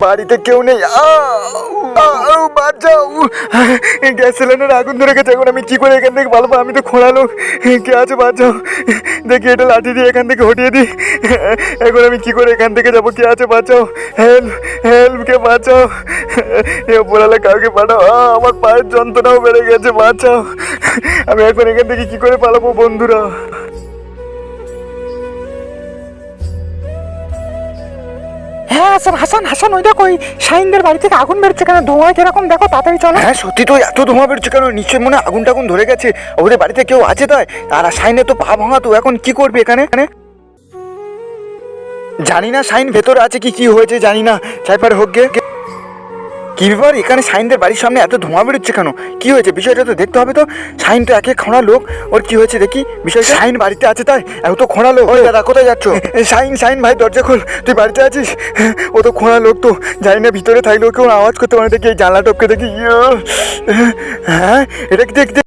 বাড়িতে কেউ নেই। বাঁচাও, গ্যাস সিলিন্ডার আগুন ধরে গেছে। এখন আমি কি করে এখান থেকে পালাবো? আমি তো খোঁড়া লোক। কে আছে? বাঁচাও। দেখি এটা লাঠি দিয়ে এখান থেকে হটিয়ে দিই। এখন আমি কি করে এখান থেকে যাবো? কে আছে? বাঁচাও, হেল্প হেল্প, কে বাঁচাও। বলালে কাউকে পাঠাও। আমার পায়ের যন্ত্রণাও বেড়ে গেছে, বাঁচাও। আমি এখন এখান থেকে কি করে পালাবো বন্ধুরা? হ্যাঁ হাসান হাসান হাসান, ওই দেখো ওই শাহিনদের বাড়ি থেকে আগুন বেরোচ্ছে কেন? ধোঁয়া কিরকম দেখো, তাড়াতাড়ি চলো। হ্যাঁ সত্যি তো, এত ধোঁয়া বেরোচ্ছে কেন? নিশ্চয়ই মনে হয় আগুন টাগুন ধরে গেছে। ওদের বাড়িতে কেউ আছে তাই। আর শাইনে তো পা ভাঙা, তো এখন কি করবে এখানে? জানি না শাইন ভেতরে আছে কি হয়েছে জানি না। চাইপার হোক গে। কি ব্যাপার, এখানে শাইনদের বাড়ির সামনে এত ধোঁয়া বেরোচ্ছে কেন? কি হয়েছে বিষয়টা তো দেখতে হবে তো। শাইন তো একে খোঁড়া লোক, ওর কি হয়েছে দেখি বিষয়টা। শাইন বাড়িতে আছে তাই? এত খোঁড়া লোক। ওই দাদা কোথায় যাচ্ছ? শাইন শাইন ভাই দরজা খোল, তুই বাড়িতে আছিস? ও তো খোঁড়া লোক, তো জানি না ভিতরে থাকলেও কেউ আওয়াজ করতে পারে। দেখি এই জানলা টপকে দেখি। হ্যাঁ এটা কি দেখতে